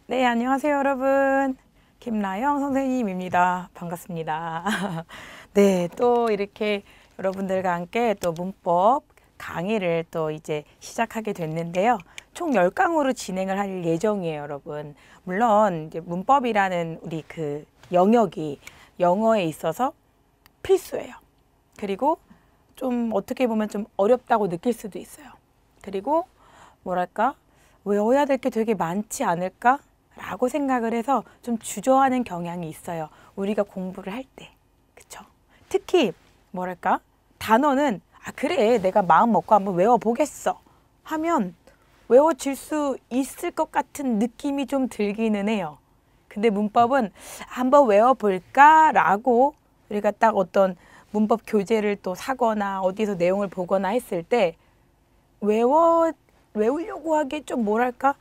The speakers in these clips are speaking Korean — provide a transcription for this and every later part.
네, 안녕하세요, 여러분. 김나영 선생님입니다. 반갑습니다. 네, 또 이렇게 여러분들과 함께 또 문법 강의를 또 이제 시작하게 됐는데요. 총 10강으로 진행을 할 예정이에요, 여러분. 물론 이제 문법이라는 우리 그 영역이 영어에 있어서 필수예요. 그리고 좀 어떻게 보면 좀 어렵다고 느낄 수도 있어요. 그리고 뭐랄까? 외워야 될 게 되게 많지 않을까? 라고 생각을 해서 좀 주저하는 경향이 있어요. 우리가 공부를 할 때. 그쵸? 특히 뭐랄까? 단어는 그래 내가 마음 먹고 한번 외워보겠어 하면 외워질 수 있을 것 같은 느낌이 좀 들기는 해요. 근데 문법은 한번 외워볼까? 라고 우리가 딱 어떤 문법 교재를 또 사거나 어디서 내용을 보거나 했을 때 외우려고 하기에 좀 뭐랄까?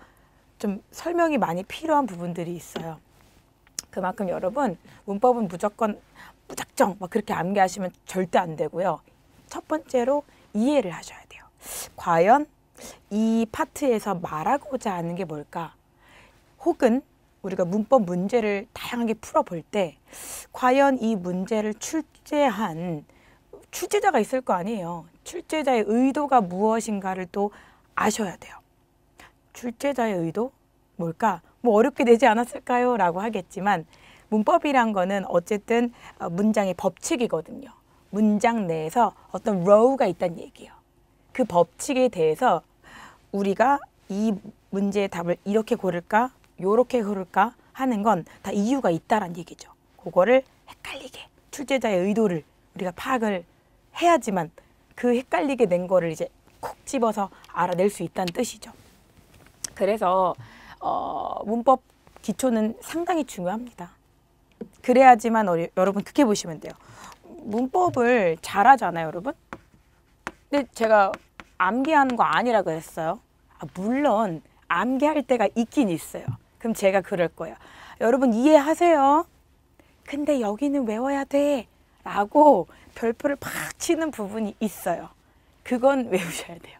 좀 설명이 많이 필요한 부분들이 있어요. 그만큼 여러분 문법은 무작정 막 그렇게 암기하시면 절대 안 되고요. 첫 번째로 이해를 하셔야 돼요. 과연 이 파트에서 말하고자 하는 게 뭘까? 혹은 우리가 문법 문제를 다양하게 풀어볼 때 과연 이 문제를 출제한 출제자가 있을 거 아니에요. 출제자의 의도가 무엇인가를 또 아셔야 돼요. 출제자의 의도? 뭘까? 뭐 어렵게 되지 않았을까요? 라고 하겠지만 문법이란 거는 어쨌든 문장의 법칙이거든요. 문장 내에서 어떤 row가 있다는 얘기예요. 그 법칙에 대해서 우리가 이 문제의 답을 이렇게 고를까? 요렇게 고를까? 하는 건 다 이유가 있다란 얘기죠. 그거를 헷갈리게 출제자의 의도를 우리가 파악을 해야지만 그 헷갈리게 낸 거를 이제 콕 집어서 알아낼 수 있다는 뜻이죠. 그래서 문법 기초는 상당히 중요합니다. 그래야지만 여러분 그렇게 보시면 돼요. 문법을 잘하잖아요, 여러분. 근데 제가 암기하는 거 아니라 그랬어요. 물론 암기할 때가 있긴 있어요. 그럼 제가 그럴 거예요. 여러분 이해하세요. 근데 여기는 외워야 돼. 라고 별표를 팍 치는 부분이 있어요. 그건 외우셔야 돼요.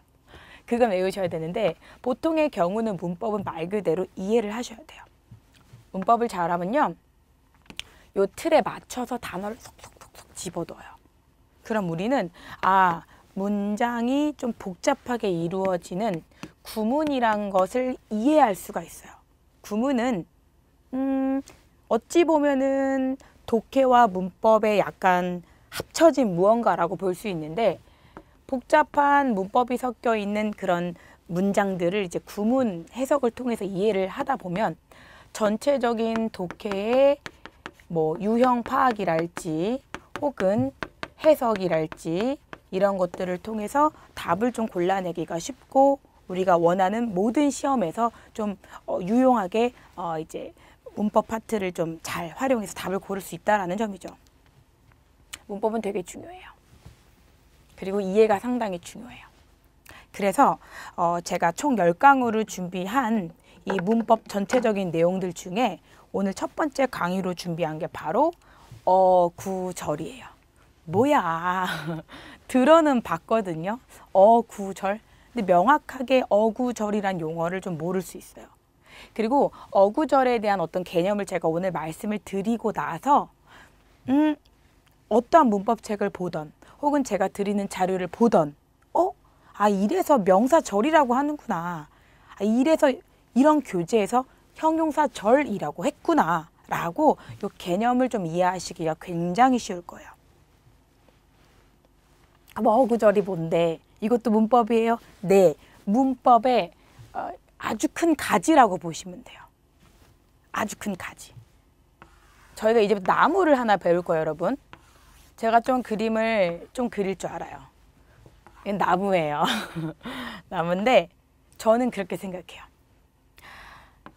그건 외우셔야 되는데 보통의 경우는 문법은 말 그대로 이해를 하셔야 돼요. 문법을 잘하면요. 요 틀에 맞춰서 단어를 속속속속 집어넣어요. 그럼 우리는 문장이 좀 복잡하게 이루어지는 구문이란 것을 이해할 수가 있어요. 구문은 어찌 보면은 독해와 문법의 약간 합쳐진 무언가라고 볼 수 있는데 복잡한 문법이 섞여 있는 그런 문장들을 이제 구문 해석을 통해서 이해를 하다 보면 전체적인 독해의 뭐 유형 파악이랄지 혹은 해석이랄지 이런 것들을 통해서 답을 좀 골라내기가 쉽고 우리가 원하는 모든 시험에서 좀 유용하게 이제 문법 파트를 좀 잘 활용해서 답을 고를 수 있다는 점이죠. 문법은 되게 중요해요. 그리고 이해가 상당히 중요해요. 그래서 제가 총 10강으로 준비한 이 문법 전체적인 내용들 중에 오늘 첫 번째 강의로 준비한 게 바로 어구절이에요. 뭐야? 들어는 봤거든요. 어구절. 근데 명확하게 어구절이란 용어를 좀 모를 수 있어요. 그리고 어구절에 대한 어떤 개념을 제가 오늘 말씀을 드리고 나서 어떠한 문법책을 보던 혹은 제가 드리는 자료를 보던 이래서 명사절이라고 하는구나. 이래서 이런 교재에서 형용사절이라고 했구나. 라고 이 개념을 좀 이해하시기가 굉장히 쉬울 거예요. 어구절이 뭔데? 이것도 문법이에요? 네, 문법의 아주 큰 가지라고 보시면 돼요. 아주 큰 가지. 저희가 이제부터 나무를 하나 배울 거예요, 여러분. 제가 좀 그림을 좀 그릴 줄 알아요. 이건 나무예요. 나무인데 저는 그렇게 생각해요.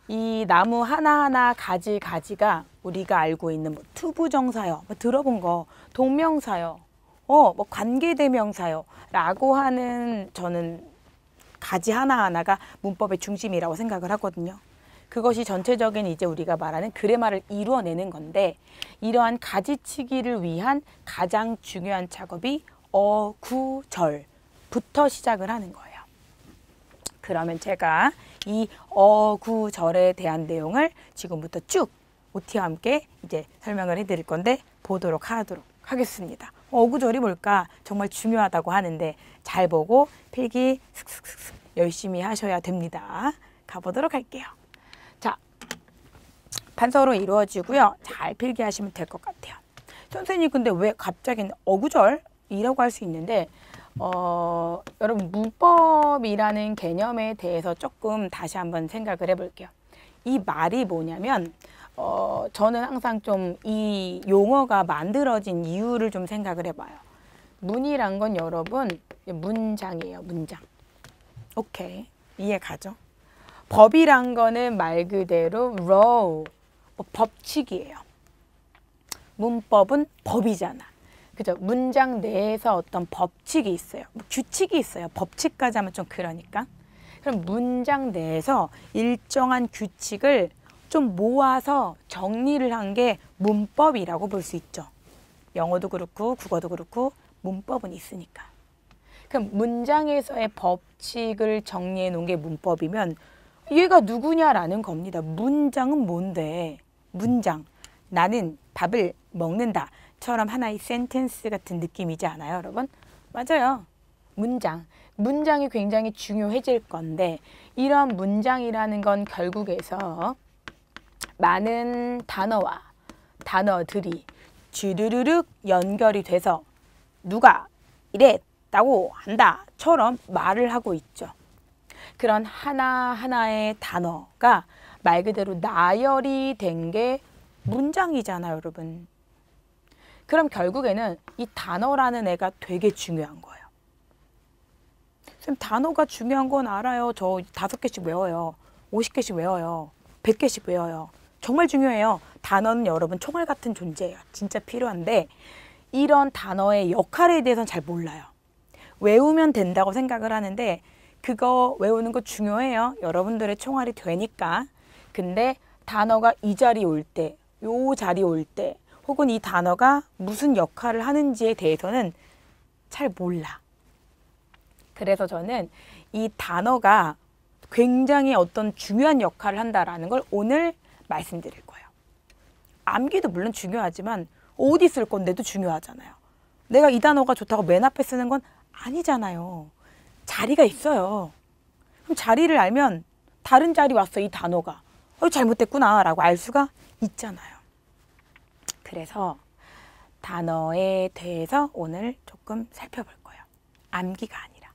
이 나무 하나하나 가지가 우리가 알고 있는 뭐 투부정사요, 뭐 들어본 거, 동명사요, 뭐 관계대명사요 라고 하는 저는 가지 하나하나가 문법의 중심이라고 생각을 하거든요. 그것이 전체적인 이제 우리가 말하는 그래마를 이루어내는 건데 이러한 가지치기를 위한 가장 중요한 작업이 어구절부터 시작을 하는 거예요. 그러면 제가 이 어구절에 대한 내용을 지금부터 쭉 OT와 함께 이제 설명을 해드릴 건데 보도록 하겠습니다. 어구절이 뭘까? 정말 중요하다고 하는데 잘 보고 필기 슥슥슥슥 열심히 하셔야 됩니다. 가보도록 할게요. 자, 판서로 이루어지고요. 잘 필기하시면 될 것 같아요. 선생님 근데 왜 갑자기 어구절이라고 할 수 있는데 여러분 문법이라는 개념에 대해서 조금 다시 한번 생각을 해볼게요. 이 말이 뭐냐면 저는 항상 좀 이 용어가 만들어진 이유를 좀 생각을 해봐요. 문이란 건 여러분 문장이에요. 문장. 오케이. 이해 가죠? 법이란 거는 말 그대로 law, 법칙이에요. 문법은 법이잖아. 그죠? 문장 내에서 어떤 법칙이 있어요. 규칙이 있어요. 법칙까지 하면 좀 그러니까. 그럼 문장 내에서 일정한 규칙을 좀 모아서 정리를 한 게 문법이라고 볼 수 있죠. 영어도 그렇고 국어도 그렇고 문법은 있으니까. 그럼 문장에서의 법칙을 정리해 놓은 게 문법이면 얘가 누구냐라는 겁니다. 문장은 뭔데? 문장. 나는 밥을 먹는다. 처럼 하나의 센텐스 같은 느낌이지 않아요, 여러분? 맞아요. 문장. 문장이 굉장히 중요해질 건데 이런 문장이라는 건 결국에서 많은 단어와 단어들이 주르르륵 연결이 돼서 누가 이랬다고 한다처럼 말을 하고 있죠. 그런 하나하나의 단어가 말 그대로 나열이 된 게 문장이잖아요, 여러분. 그럼 결국에는 이 단어라는 애가 되게 중요한 거예요. 선생님, 단어가 중요한 건 알아요. 저 5개씩 외워요. 50개씩 외워요. 100개씩 외워요. 정말 중요해요. 단어는 여러분 총알 같은 존재예요. 진짜 필요한데 이런 단어의 역할에 대해서는 잘 몰라요. 외우면 된다고 생각을 하는데 그거 외우는 거 중요해요. 여러분들의 총알이 되니까. 근데 단어가 이 자리에 올 때, 요 자리에 올 때 혹은 이 단어가 무슨 역할을 하는지에 대해서는 잘 몰라. 그래서 저는 이 단어가 굉장히 어떤 중요한 역할을 한다라는 걸 오늘 말씀드릴 거예요. 암기도 물론 중요하지만 어디 쓸 건데도 중요하잖아요. 내가 이 단어가 좋다고 맨 앞에 쓰는 건 아니잖아요. 자리가 있어요. 그럼 자리를 알면 다른 자리 왔어, 이 단어가. 잘못됐구나 라고 알 수가 있잖아요. 그래서 단어에 대해서 오늘 조금 살펴볼 거예요. 암기가 아니라.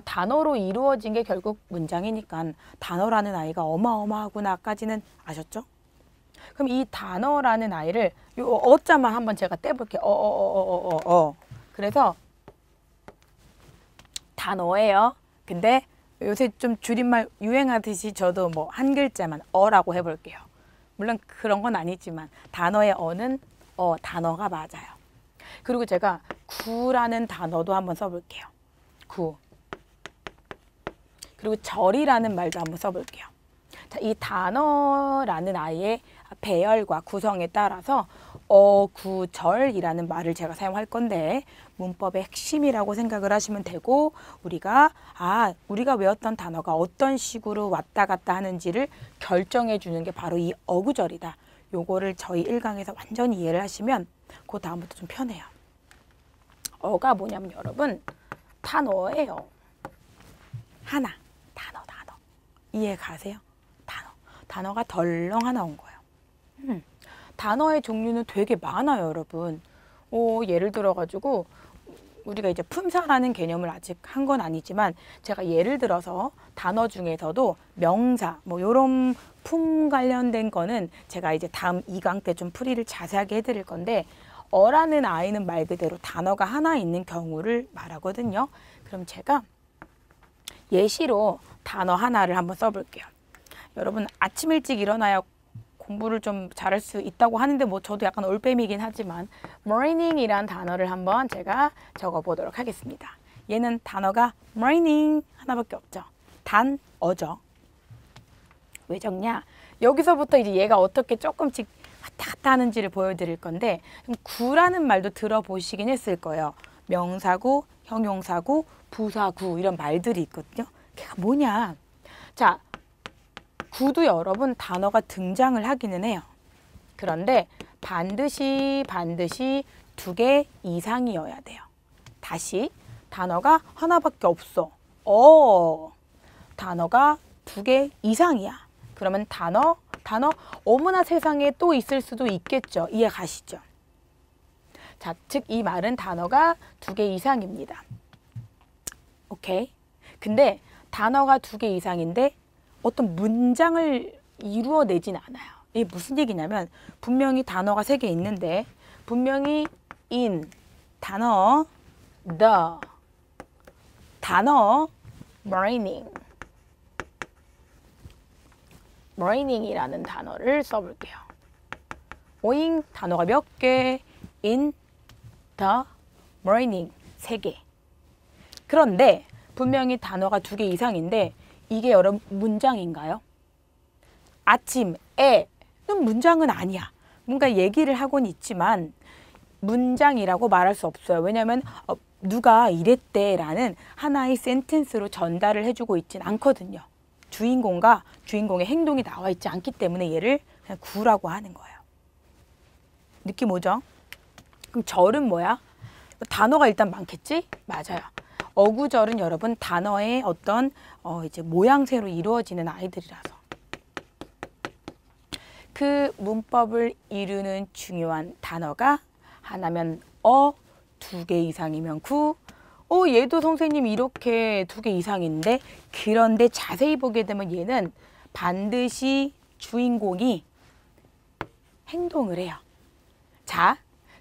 단어로 이루어진 게 결국 문장이니까 단어라는 아이가 어마어마하구나까지는 아셨죠? 그럼 이 단어라는 아이를 요 어자만 한번 제가 떼볼게요. 그래서 단어예요. 근데 요새 좀 줄임말 유행하듯이 저도 뭐 한 글자만 어라고 해볼게요. 물론 그런 건 아니지만 단어의 어는 단어가 맞아요. 그리고 제가 구라는 단어도 한번 써볼게요. 구. 그리고 절이라는 말도 한번 써볼게요. 자, 이 단어라는 아이의 배열과 구성에 따라서 어구절이라는 말을 제가 사용할 건데 문법의 핵심이라고 생각을 하시면 되고 우리가 외웠던 단어가 어떤 식으로 왔다 갔다 하는지를 결정해 주는 게 바로 이 어구절이다. 요거를 저희 1강에서 완전히 이해를 하시면 그 다음부터 좀 편해요. 어가 뭐냐면 여러분 단어예요. 하나. 단어. 이해 가세요? 단어가 덜렁 하나 온 거예요. 단어의 종류는 되게 많아요, 여러분. 예를 들어가지고 우리가 이제 품사라는 개념을 아직 한 건 아니지만 제가 예를 들어서 단어 중에서도 명사 뭐 이런 품 관련된 거는 제가 이제 다음 2강 때 좀 풀이를 자세하게 해드릴 건데 어라는 아이는 말 그대로 단어가 하나 있는 경우를 말하거든요. 그럼 제가 예시로 단어 하나를 한번 써볼게요. 여러분 아침 일찍 일어나야 공부를 좀 잘할 수 있다고 하는데 뭐 저도 약간 올빼미긴 하지만 morning이란 단어를 한번 제가 적어보도록 하겠습니다. 얘는 단어가 morning 하나밖에 없죠. 단어죠. 왜 적냐? 여기서부터 이제 얘가 어떻게 조금씩 왔다 갔다 하는지를 보여드릴 건데 구라는 말도 들어보시긴 했을 거예요. 명사구, 형용사구, 부사구 이런 말들이 있거든요. 걔가 뭐냐? 자, 구도 여러분 단어가 등장을 하기는 해요. 그런데 반드시 2개 이상이어야 돼요. 다시 단어가 하나밖에 없어. 단어가 2개 이상이야. 그러면 단어 어머나 세상에 또 있을 수도 있겠죠. 이해 가시죠? 자, 즉 이 말은 단어가 2개 이상입니다. 오케이? 근데 단어가 2개 이상인데 어떤 문장을 이루어내진 않아요. 이게 무슨 얘기냐면 분명히 단어가 3개 있는데 분명히 in, 단어, the, 단어, morning이라는 단어를 써볼게요. 오잉 단어가 몇 개? in, the, morning 3개. 그런데 분명히 단어가 2개 이상인데 이게 여러분 문장인가요? 아침에는 문장은 아니야. 뭔가 얘기를 하고는 있지만 문장이라고 말할 수 없어요. 왜냐하면 누가 이랬대라는 하나의 센텐스로 전달을 해주고 있진 않거든요. 주인공과 주인공의 행동이 나와 있지 않기 때문에 얘를 그냥 구라고 하는 거예요. 느낌 오죠? 그럼 절은 뭐야? 단어가 일단 많겠지? 맞아요. 어구절은 여러분 단어의 어떤 이제 모양새로 이루어지는 아이들이라서 그 문법을 이루는 중요한 단어가 하나면 2개 이상이면 구. 얘도 선생님 이렇게 2개 이상인데 그런데 자세히 보게 되면 얘는 반드시 주인공이 행동을 해요. 자,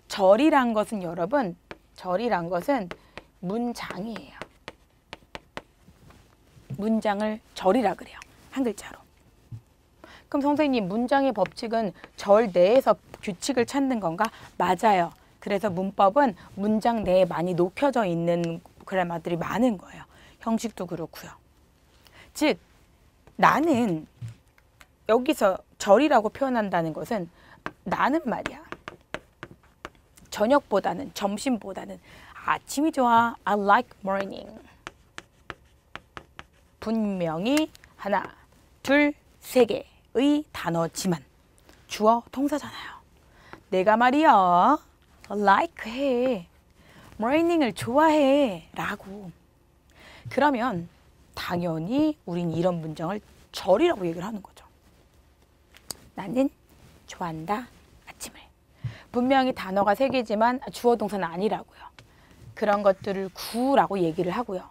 절이란 것은 여러분 절이란 것은 문장이에요. 문장을 절이라 그래요. 한 글자로. 그럼 선생님 문장의 법칙은 절 내에서 규칙을 찾는 건가? 맞아요. 그래서 문법은 문장 내에 많이 녹혀져 있는 그래마들이 많은 거예요. 형식도 그렇고요. 즉 나는 여기서 절이라고 표현한다는 것은 나는 말이야. 저녁보다는 점심보다는 아침이 좋아. I like morning. 분명히 하나, 둘, 3개의 단어지만 주어 동사잖아요. 내가 말이야 like 해. morning을 좋아해 라고. 그러면 당연히 우린 이런 문장을 절이라고 얘기를 하는 거죠. 나는 좋아한다 아침을. 분명히 단어가 3개지만 주어 동사는 아니라고요. 그런 것들을 구라고 얘기를 하고요.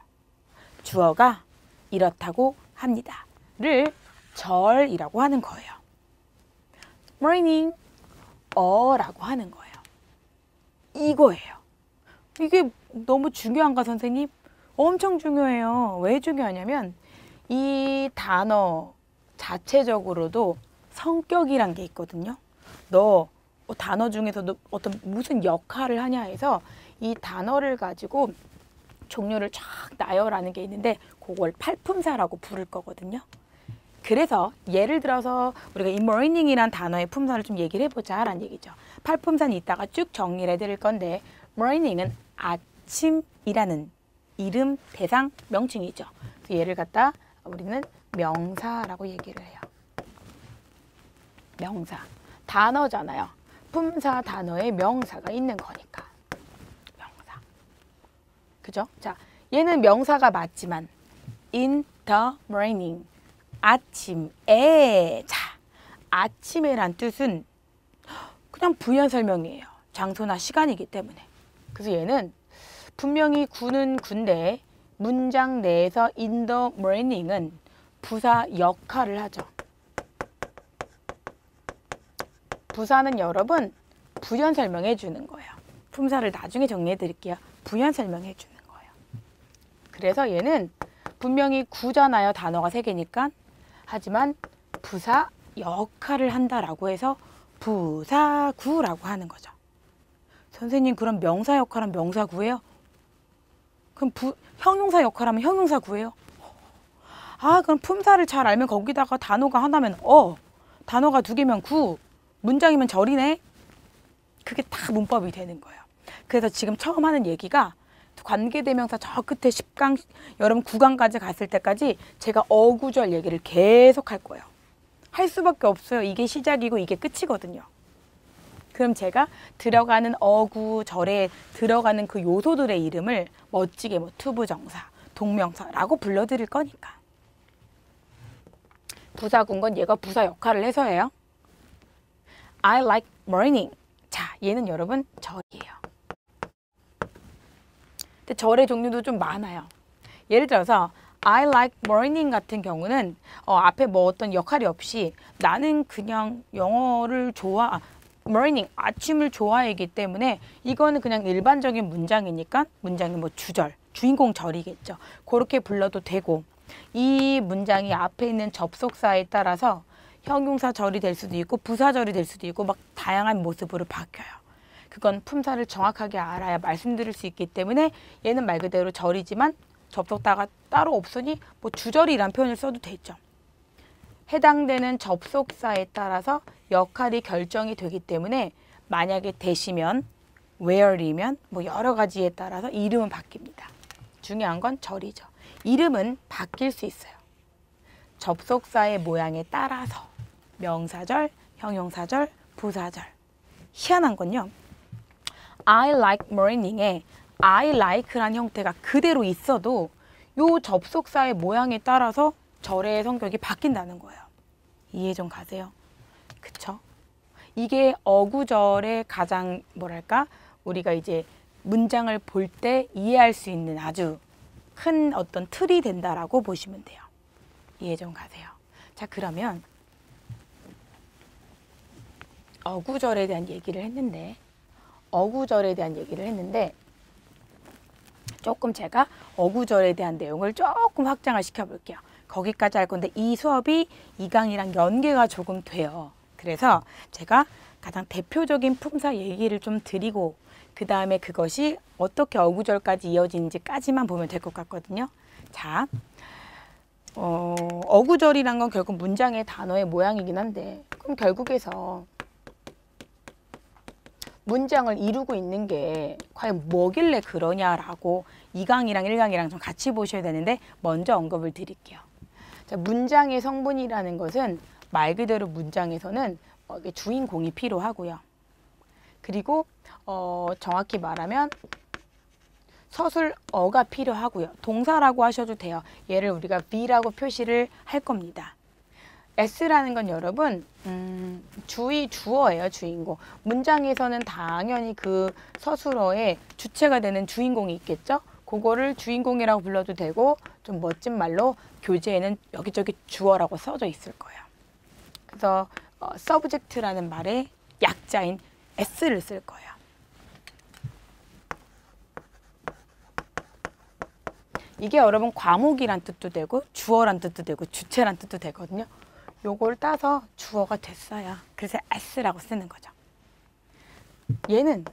주어가 이렇다고 합니다. 를 절이라고 하는 거예요. morning, 라고 하는 거예요. 이거예요. 이게 너무 중요한가 선생님? 엄청 중요해요. 왜 중요하냐면 이 단어 자체적으로도 성격이란 게 있거든요. 너 단어 중에서도 어떤 무슨 역할을 하냐 해서 이 단어를 가지고 종류를 쫙 나열하는 게 있는데 그걸 팔품사라고 부를 거거든요. 그래서 예를 들어서 우리가 이 morning이란 단어의 품사를 좀 얘기를 해보자 라는 얘기죠. 팔품사는 이따가 쭉 정리를 해드릴 건데 morning은 아침이라는 이름, 대상, 명칭이죠. 그 얘를 갖다 우리는 명사라고 얘기를 해요. 명사. 단어잖아요. 품사 단어에 명사가 있는 거니까. 명사. 그죠? 자, 얘는 명사가 맞지만 in the morning. 아침에. 자, 아침에란 뜻은 그냥 부연 설명이에요. 장소나 시간이기 때문에. 그래서 얘는 분명히 구는 군데 문장 내에서 in the morning은 부사 역할을 하죠. 부사는 여러분 부연 설명해 주는 거예요. 품사를 나중에 정리해 드릴게요. 부연 설명해 주는 거예요. 그래서 얘는 분명히 구잖아요. 단어가 3개니까. 하지만 부사 역할을 한다라고 해서 부사구라고 하는 거죠. 선생님 그럼 명사 역할은 명사구예요? 그럼 형용사 역할하면 형용사구예요? 아 그럼 품사를 잘 알면 거기다가 단어가 하나면 단어가 2개면 구, 문장이면 절이네? 그게 다 문법이 되는 거예요. 그래서 지금 처음 하는 얘기가 관계대명사 저 끝에 10강, 여러분 9강까지 갔을 때까지 제가 어구절 얘기를 계속 할 거예요. 할 수밖에 없어요. 이게 시작이고 이게 끝이거든요. 그럼 제가 들어가는 어구절에 들어가는 그 요소들의 이름을 멋지게 뭐 투부정사, 동명사라고 불러드릴 거니까. 부사군 건 얘가 부사 역할을 해서예요. I like morning. 자, 얘는 여러분 절이에요. 근데 절의 종류도 좀 많아요. 예를 들어서 I like morning 같은 경우는 앞에 뭐 어떤 역할이 없이 나는 그냥 영어를 morning, 아침을 좋아하기 때문에 이거는 그냥 일반적인 문장이니까 문장이 뭐 주절, 주인공 절이겠죠. 그렇게 불러도 되고 이 문장이 앞에 있는 접속사에 따라서 형용사 절이 될 수도 있고 부사절이 될 수도 있고 막 다양한 모습으로 바뀌어요. 그건 품사를 정확하게 알아야 말씀드릴 수 있기 때문에 얘는 말 그대로 절이지만 접속사가 따로 없으니 뭐 주절이란 표현을 써도 되죠. 해당되는 접속사에 따라서 역할이 결정이 되기 때문에 만약에 대시면, where이면 뭐 여러 가지에 따라서 이름은 바뀝니다. 중요한 건 절이죠. 이름은 바뀔 수 있어요. 접속사의 모양에 따라서 명사절, 형용사절, 부사절. 희한한 건요. I like morning에 I like란 형태가 그대로 있어도 요 접속사의 모양에 따라서 절의 성격이 바뀐다는 거예요. 이해 좀 가세요? 그쵸? 이게 어구절의 가장 뭐랄까 우리가 이제 문장을 볼 때 이해할 수 있는 아주 큰 어떤 틀이 된다라고 보시면 돼요. 이해 좀 가세요. 자, 그러면 어구절에 대한 얘기를 했는데 조금 제가 어구절에 대한 내용을 조금 확장을 시켜볼게요. 거기까지 할 건데 이 수업이 2강이랑 연계가 조금 돼요. 그래서 제가 가장 대표적인 품사 얘기를 좀 드리고 그 다음에 그것이 어떻게 어구절까지 이어지는지까지만 보면 될 것 같거든요. 자, 어구절이란 건 결국 문장의 단어의 모양이긴 한데 그럼 결국에서 문장을 이루고 있는 게 과연 뭐길래 그러냐라고 2강이랑 1강이랑 좀 같이 보셔야 되는데 먼저 언급을 드릴게요. 자, 문장의 성분이라는 것은 말 그대로 문장에서는 주인공이 필요하고요. 그리고 정확히 말하면 서술어가 필요하고요. 동사라고 하셔도 돼요. 얘를 우리가 V라고 표시를 할 겁니다. S라는 건 여러분 주어예요. 주인공. 문장에서는 당연히 그 서술어의 주체가 되는 주인공이 있겠죠. 그거를 주인공이라고 불러도 되고 좀 멋진 말로 교재에는 여기저기 주어라고 써져 있을 거예요. 그래서 subject라는 말의 약자인 S를 쓸 거예요. 이게 여러분 과목이란 뜻도 되고 주어란 뜻도 되고 주체란 뜻도 되거든요. 요걸 따서 주어가 됐어요. 그래서 S라고 쓰는 거죠. 얘는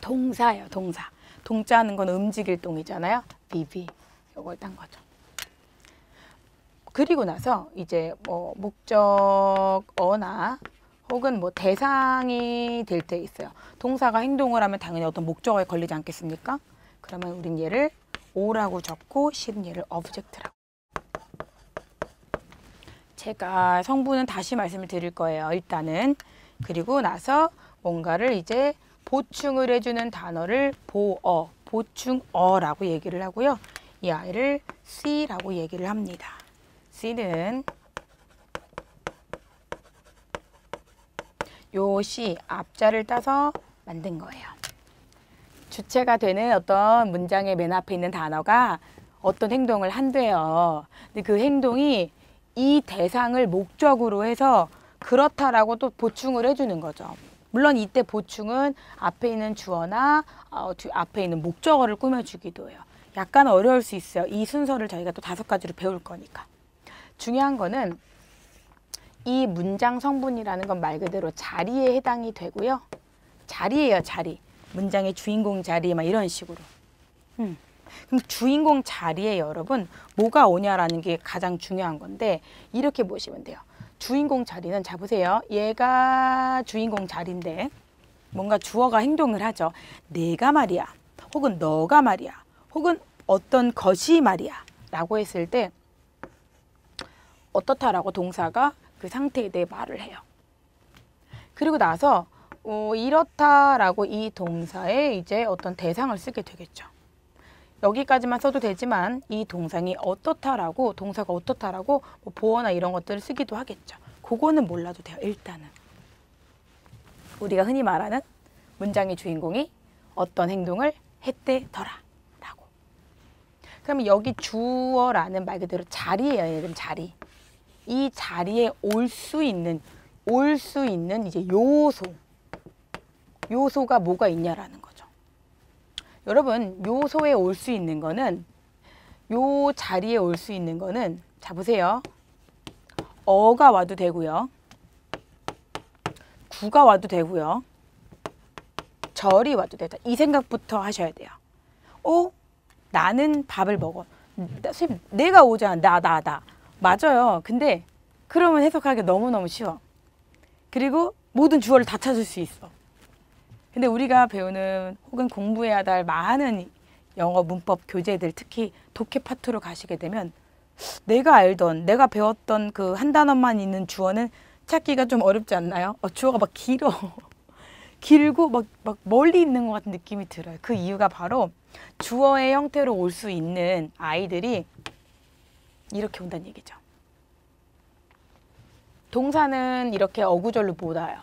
동사예요. 동사. 동자하는 건 움직일 동이잖아요. VV. 요걸 딴 거죠. 그리고 나서 이제 뭐 목적어나 혹은 뭐 대상이 될 때 있어요. 동사가 행동을 하면 당연히 어떤 목적어에 걸리지 않겠습니까? 그러면 우린 얘를 O라고 적고 실은 얘를 object라고. 제가 성분은 다시 말씀을 드릴 거예요. 일단은. 그리고 나서 뭔가를 이제 보충을 해주는 단어를 보충어라고 얘기를 하고요. 이 아이를 C라고 얘기를 합니다. C는 요 C 앞자를 따서 만든 거예요. 주체가 되는 어떤 문장의 맨 앞에 있는 단어가 어떤 행동을 한대요. 근데 그 행동이 이 대상을 목적으로 해서 그렇다라고 또 보충을 해주는 거죠. 물론 이때 보충은 앞에 있는 주어나 앞에 있는 목적어를 꾸며주기도 해요. 약간 어려울 수 있어요. 이 순서를 저희가 또 5가지로 배울 거니까. 중요한 거는 이 문장 성분이라는 건 말 그대로 자리에 해당이 되고요. 자리예요, 자리. 문장의 주인공 자리 막 이런 식으로. 그럼 주인공 자리에 여러분 뭐가 오냐라는 게 가장 중요한 건데 이렇게 보시면 돼요. 주인공 자리는 자 보세요. 얘가 주인공 자리인데 뭔가 주어가 행동을 하죠. 내가 말이야 혹은 너가 말이야, 혹은 어떤 것이 말이야 라고 했을 때 어떻다라고 동사가 그 상태에 대해 말을 해요. 그리고 나서 이렇다라고 이 동사에 이제 어떤 대상을 쓰게 되겠죠. 여기까지만 써도 되지만 이 동상이 어떻다라고, 동사가 어떻다라고 뭐 보어나 이런 것들을 쓰기도 하겠죠. 그거는 몰라도 돼요. 일단은 우리가 흔히 말하는 문장의 주인공이 어떤 행동을 했대더라 라고. 그러면 여기 주어라는 말 그대로 자리예요. 예를 들면 자리. 이 자리에 올 수 있는 이제 요소가 뭐가 있냐라는 거죠. 여러분, 요소에 올 수 있는 거는, 요 자리에 올 수 있는 거는, 자 보세요. 어가 와도 되고요. 구가 와도 되고요. 절이 와도 되다. 이 생각부터 하셔야 돼요. 나는 밥을 먹어. 선생님, 내가 오잖아. 나. 맞아요. 근데 그러면 해석하기 너무너무 쉬워. 그리고 모든 주어를 다 찾을 수 있어. 근데 우리가 배우는 혹은 공부해야 할 많은 영어 문법 교재들, 특히 독해 파트로 가시게 되면 내가 알던, 내가 배웠던 그 한 단어만 있는 주어는 찾기가 좀 어렵지 않나요? 주어가 막 길어. 길고 막 멀리 있는 것 같은 느낌이 들어요. 그 이유가 바로 주어의 형태로 올 수 있는 아이들이 이렇게 온다는 얘기죠. 동사는 이렇게 어구절로 못 와요.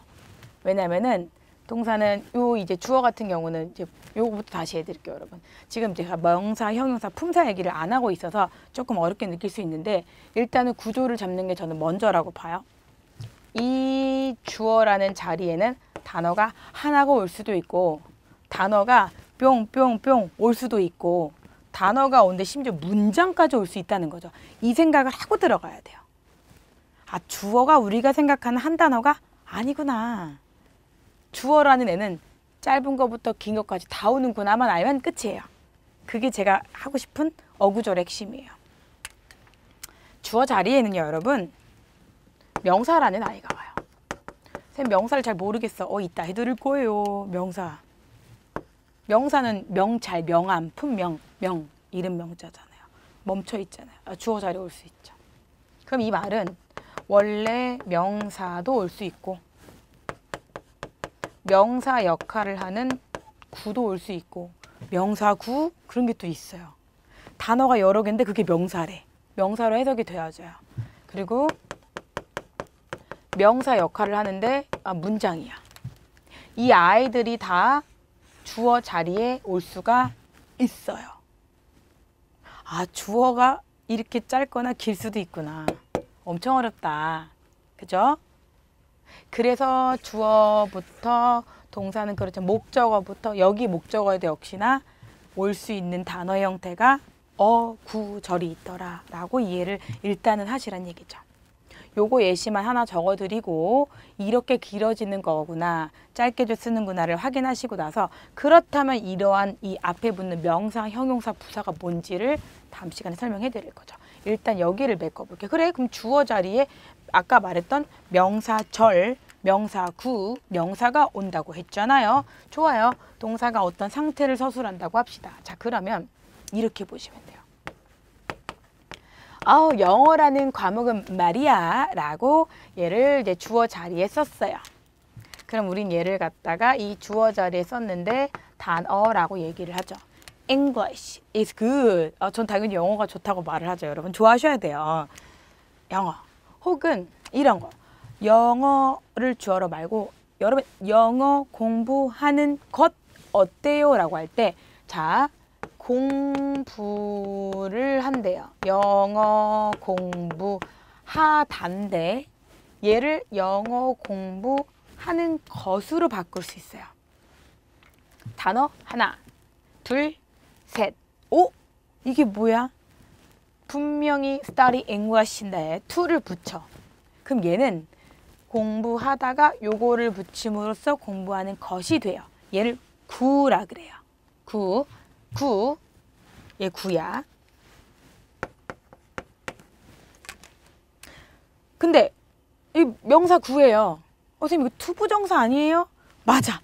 왜냐면은 동사는 이제 주어 같은 경우는 이제 요거부터 다시 해드릴게요, 여러분. 지금 제가 명사, 형용사, 품사 얘기를 안 하고 있어서 조금 어렵게 느낄 수 있는데 일단은 구조를 잡는 게 저는 먼저라고 봐요. 이 주어라는 자리에는 단어가 하나가 올 수도 있고 단어가 뿅뿅뿅 올 수도 있고 단어가 오는데 심지어 문장까지 올 수 있다는 거죠. 이 생각을 하고 들어가야 돼요. 주어가 우리가 생각하는 한 단어가 아니구나. 주어라는 애는 짧은 것부터 긴 것까지 다 오는구나만 알면 끝이에요. 그게 제가 하고 싶은 어구절의 핵심이에요. 주어 자리에는요, 여러분, 명사라는 아이가 와요. 선생님, 명사를 잘 모르겠어. 있다 해드릴 거예요. 명사. 명사는 명찰, 명암, 품명, 이름 명자잖아요. 멈춰 있잖아요. 주어 자리에 올 수 있죠. 그럼 이 말은 원래 명사도 올 수 있고 명사 역할을 하는 구도 올 수 있고 명사구 그런 게 또 있어요. 단어가 여러 개인데 그게 명사래. 명사로 해석이 되어져요. 그리고 명사 역할을 하는데 문장이야. 이 아이들이 다 주어 자리에 올 수가 있어요. 주어가 이렇게 짧거나 길 수도 있구나. 엄청 어렵다. 그죠? 그래서 주어부터 동사는 그렇죠. 목적어부터 여기 목적어에도 역시나 올 수 있는 단어의 형태가 구절이 있더라 라고 이해를 일단은 하시란 얘기죠. 요거 예시만 하나 적어드리고 이렇게 길어지는 거구나, 짧게 쓰는구나를 확인하시고 나서 그렇다면 이러한 이 앞에 붙는 명사, 형용사, 부사가 뭔지를 다음 시간에 설명해 드릴 거죠. 일단 여기를 메꿔볼게요. 그래, 그럼 주어 자리에 아까 말했던 명사절, 명사구, 명사가 온다고 했잖아요. 좋아요. 동사가 어떤 상태를 서술한다고 합시다. 자, 그러면 이렇게 보시면 돼요. 영어라는 과목은 말이야 라고 얘를 이제 주어 자리에 썼어요. 그럼 우린 얘를 갖다가 이 주어 자리에 썼는데 단어라고 얘기를 하죠. English is good. 전 당연히 영어가 좋다고 말을 하죠. 여러분 좋아하셔야 돼요. 영어. 혹은 이런 거. 영어를 주어로 말고 여러분 영어 공부하는 것 어때요? 라고 할 때 자, 공부를 한대요. 영어 공부하단데 얘를 영어 공부하는 것으로 바꿀 수 있어요. 단어 하나, 둘, 셋. 이게 뭐야? 분명히 study English인데 to를 붙여. 그럼 얘는 공부하다가 요거를 붙임으로써 공부하는 것이 돼요. 얘를 구라 그래요. 구. 얘 구야. 근데 이 명사 구예요. 선생님 이거 투부정사 아니에요? 맞아요.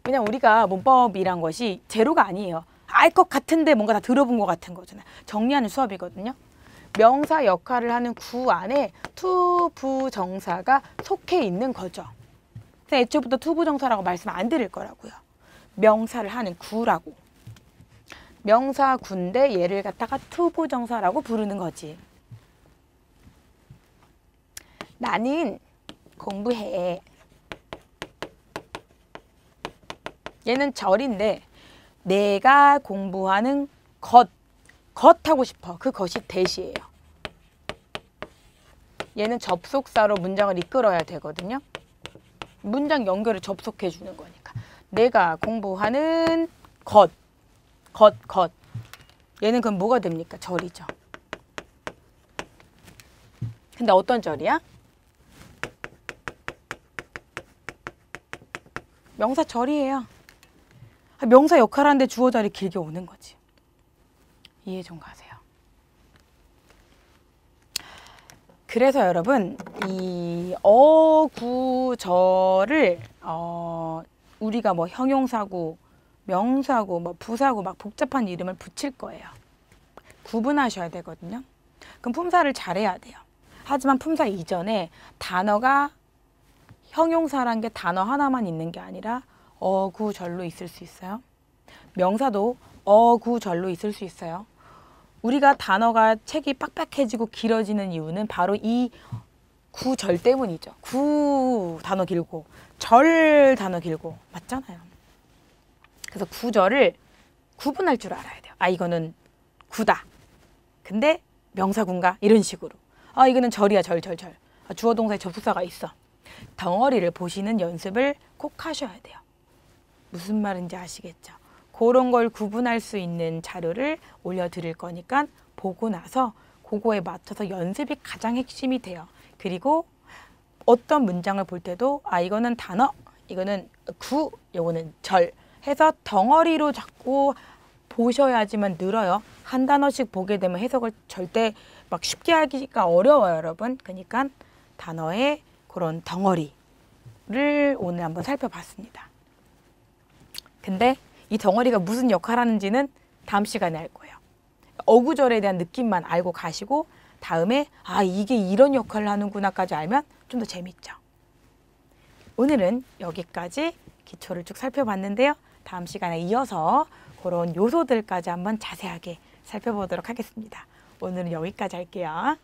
그냥 우리가 문법이란 것이 제로가 아니에요. 알 것 같은데 뭔가 다 들어본 것 같은 거잖아요. 정리하는 수업이거든요. 명사 역할을 하는 구 안에 투부정사가 속해 있는 거죠. 그래서 애초부터 투부정사라고 말씀 안 드릴 거라고요. 명사를 하는 구라고. 명사 구인데 얘를 갖다가 투부정사라고 부르는 거지. 나는 공부해. 얘는 절인데 내가 공부하는 것 하고 싶어. 그 것이 대시예요. 얘는 접속사로 문장을 이끌어야 되거든요. 문장 연결을 접속해 주는 거니까. 내가 공부하는 것. 얘는 그럼 뭐가 됩니까? 절이죠. 근데 어떤 절이야? 명사 절이에요. 명사 역할하는데 주어 자리 길게 오는 거지. 이해 좀 가세요. 그래서 여러분 이 어구절을 우리가 뭐 형용사고 명사고 뭐 부사고 막 복잡한 이름을 붙일 거예요. 구분하셔야 되거든요. 그럼 품사를 잘해야 돼요. 하지만 품사 이전에 단어가 형용사란 게 단어 하나만 있는 게 아니라 어구절로 있을 수 있어요. 명사도 어구절로 있을 수 있어요. 우리가 단어가 책이 빡빡해지고 길어지는 이유는 바로 이 구절 때문이죠. 구 단어 길고 절 단어 길고 맞잖아요. 그래서 구절을 구분할 줄 알아야 돼요. 아 이거는 구다. 근데 명사군가 이런 식으로. 아 이거는 절이야 절. 아, 주어 동사에 접속사가 있어. 덩어리를 보시는 연습을 꼭 하셔야 돼요. 무슨 말인지 아시겠죠? 그런 걸 구분할 수 있는 자료를 올려드릴 거니까 보고 나서 그거에 맞춰서 연습이 가장 핵심이 돼요. 그리고 어떤 문장을 볼 때도 아 이거는 단어, 이거는 구, 이거는 절 해서 덩어리로 자꾸 보셔야지만 늘어요. 한 단어씩 보게 되면 해석을 절대 막 쉽게 하기가 어려워요, 여러분. 그러니까 단어의 그런 덩어리를 오늘 한번 살펴봤습니다. 근데 이 덩어리가 무슨 역할을 하는지는 다음 시간에 알 거예요. 어구절에 대한 느낌만 알고 가시고 다음에 아 이게 이런 역할을 하는구나까지 알면 좀 더 재밌죠. 오늘은 여기까지 기초를 쭉 살펴봤는데요. 다음 시간에 이어서 그런 요소들까지 한번 자세하게 살펴보도록 하겠습니다. 오늘은 여기까지 할게요.